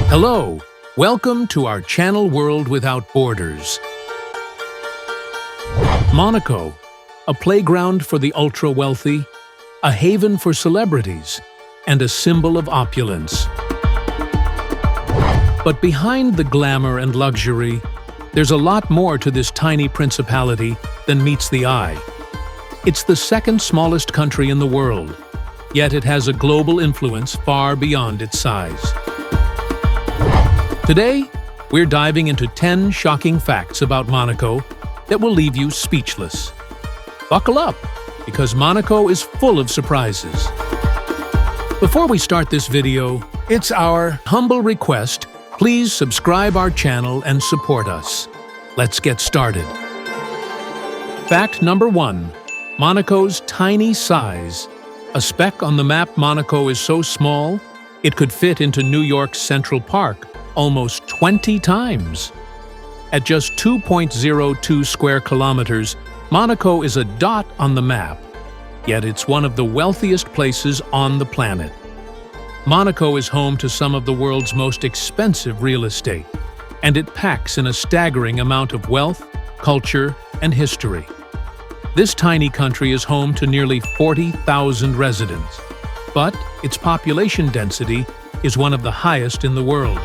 Hello, welcome to our channel World Without Borders. Monaco, a playground for the ultra-wealthy, a haven for celebrities, and a symbol of opulence. But behind the glamour and luxury, there's a lot more to this tiny principality than meets the eye. It's the second smallest country in the world, yet it has a global influence far beyond its size. Today, we're diving into 10 shocking facts about Monaco that will leave you speechless. Buckle up, because Monaco is full of surprises. Before we start this video, it's our humble request, please subscribe our channel and support us. Let's get started. Fact number 1. Monaco's tiny size. A speck on the map, Monaco is so small, it could fit into New York's Central Park almost 20 times. At just 2.02 square kilometers, Monaco is a dot on the map, yet it's one of the wealthiest places on the planet. Monaco is home to some of the world's most expensive real estate, and it packs in a staggering amount of wealth, culture, and history. This tiny country is home to nearly 40,000 residents, but its population density is one of the highest in the world.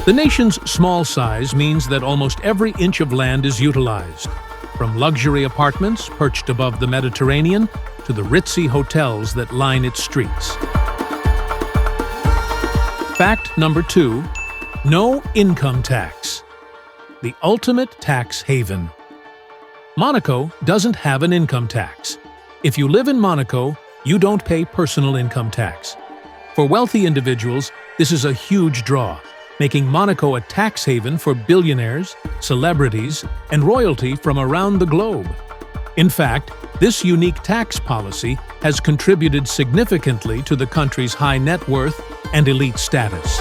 The nation's small size means that almost every inch of land is utilized, from luxury apartments perched above the Mediterranean to the ritzy hotels that line its streets. Fact number 2. No income tax. The ultimate tax haven. Monaco doesn't have an income tax. If you live in Monaco, you don't pay personal income tax. For wealthy individuals, this is a huge draw, making Monaco a tax haven for billionaires, celebrities, and royalty from around the globe. In fact, this unique tax policy has contributed significantly to the country's high net worth and elite status.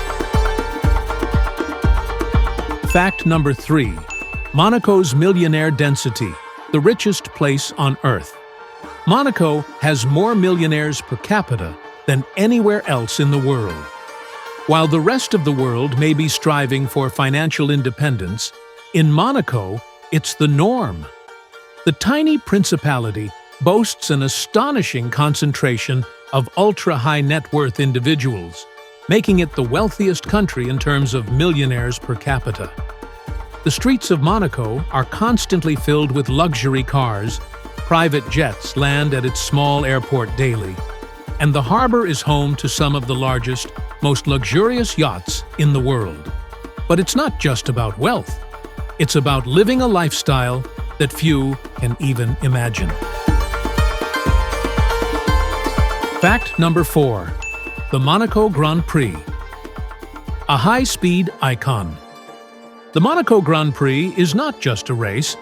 Fact number 3. Monaco's millionaire density, the richest place on Earth. Monaco has more millionaires per capita than anywhere else in the world. While the rest of the world may be striving for financial independence, in Monaco, it's the norm. The tiny principality boasts an astonishing concentration of ultra-high net worth individuals, making it the wealthiest country in terms of millionaires per capita. The streets of Monaco are constantly filled with luxury cars, private jets land at its small airport daily, and the harbor is home to some of the largest, most luxurious yachts in the world. But it's not just about wealth. It's about living a lifestyle that few can even imagine. Fact number 4. The Monaco Grand Prix. A high-speed icon. The Monaco Grand Prix is not just a race,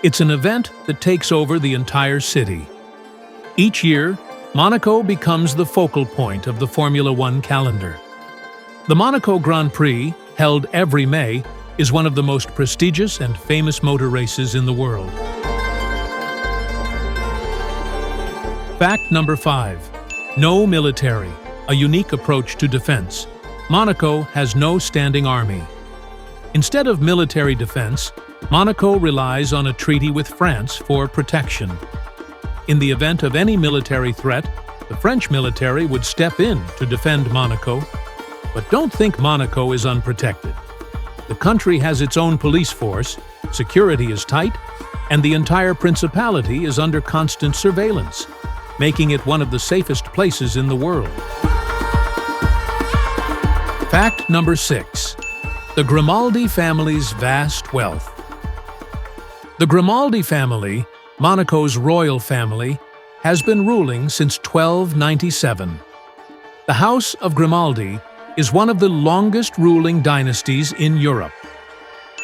it's an event that takes over the entire city. Each year, Monaco becomes the focal point of the Formula One calendar. The Monaco Grand Prix, held every May, is one of the most prestigious and famous motor races in the world. Fact number 5. No military, a unique approach to defense. Monaco has no standing army. Instead of military defense, Monaco relies on a treaty with France for protection. In the event of any military threat, the French military would step in to defend Monaco. But don't think Monaco is unprotected. The country has its own police force, security is tight, and the entire principality is under constant surveillance, making it one of the safest places in the world. Fact number 6. The Grimaldi family's vast wealth. The Grimaldi family, Monaco's royal family, has been ruling since 1297. The House of Grimaldi is one of the longest ruling dynasties in Europe.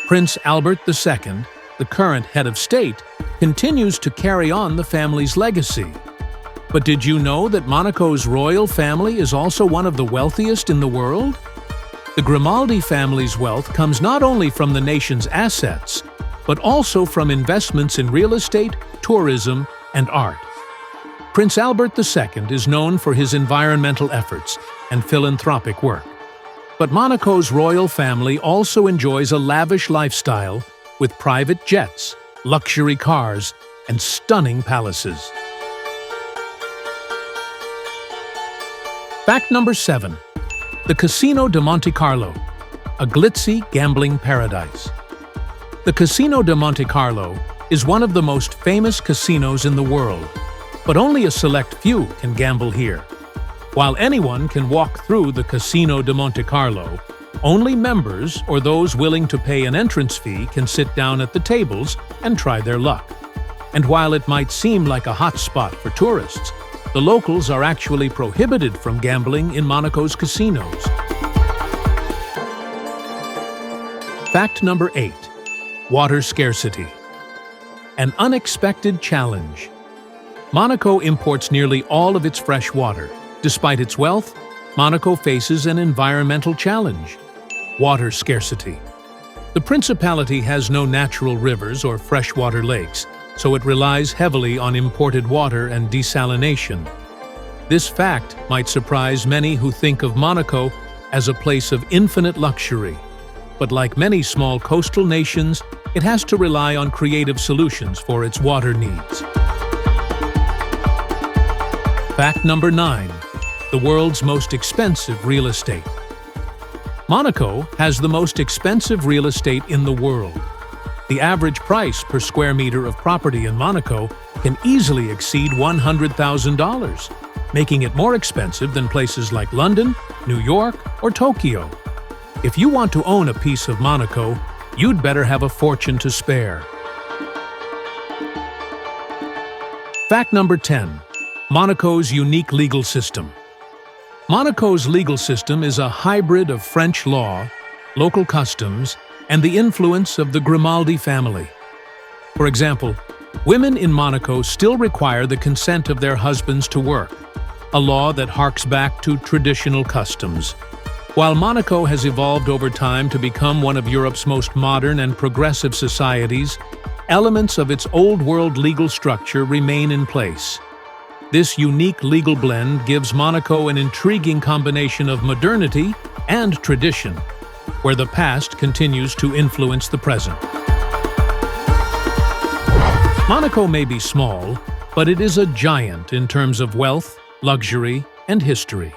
Prince Albert II, the current head of state, continues to carry on the family's legacy. But did you know that Monaco's royal family is also one of the wealthiest in the world? The Grimaldi family's wealth comes not only from the nation's assets, but also from investments in real estate, tourism, and art. Prince Albert II is known for his environmental efforts and philanthropic work, But Monaco's royal family also enjoys a lavish lifestyle with private jets, luxury cars, and stunning palaces. Fact number 7. The Casino de Monte-Carlo, a glitzy gambling paradise. The Casino de Monte-Carlo is one of the most famous casinos in the world, but only a select few can gamble here. While anyone can walk through the Casino de Monte-Carlo, only members or those willing to pay an entrance fee can sit down at the tables and try their luck. And while it might seem like a hot spot for tourists, the locals are actually prohibited from gambling in Monaco's casinos. Fact number 8. Water scarcity. An unexpected challenge. Monaco imports nearly all of its fresh water. Despite its wealth, Monaco faces an environmental challenge: water scarcity. The principality has no natural rivers or freshwater lakes, so it relies heavily on imported water and desalination. This fact might surprise many who think of Monaco as a place of infinite luxury. But like many small coastal nations, it has to rely on creative solutions for its water needs. Fact number 9. The world's most expensive real estate. Monaco has the most expensive real estate in the world. The average price per square meter of property in Monaco can easily exceed $100,000, making it more expensive than places like London, New York, or Tokyo. If you want to own a piece of Monaco, you'd better have a fortune to spare. Fact number 10. Monaco's unique legal system. Monaco's legal system is a hybrid of French law, local customs, and the influence of the Grimaldi family. For example, women in Monaco still require the consent of their husbands to work, a law that harks back to traditional customs. While Monaco has evolved over time to become one of Europe's most modern and progressive societies, elements of its old-world legal structure remain in place. This unique legal blend gives Monaco an intriguing combination of modernity and tradition, where the past continues to influence the present. Monaco may be small, but it is a giant in terms of wealth, luxury, and history.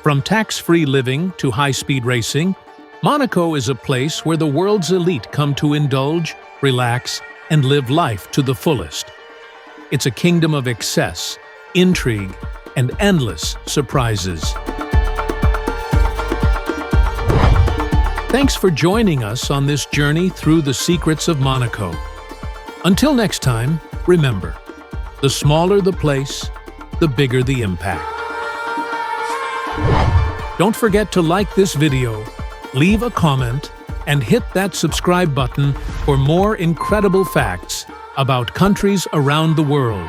From tax-free living to high-speed racing, Monaco is a place where the world's elite come to indulge, relax, and live life to the fullest. It's a kingdom of excess, intrigue, and endless surprises. Thanks for joining us on this journey through the secrets of Monaco. Until next time, remember, the smaller the place, the bigger the impact. Don't forget to like this video, leave a comment, and hit that subscribe button for more incredible facts about countries around the world.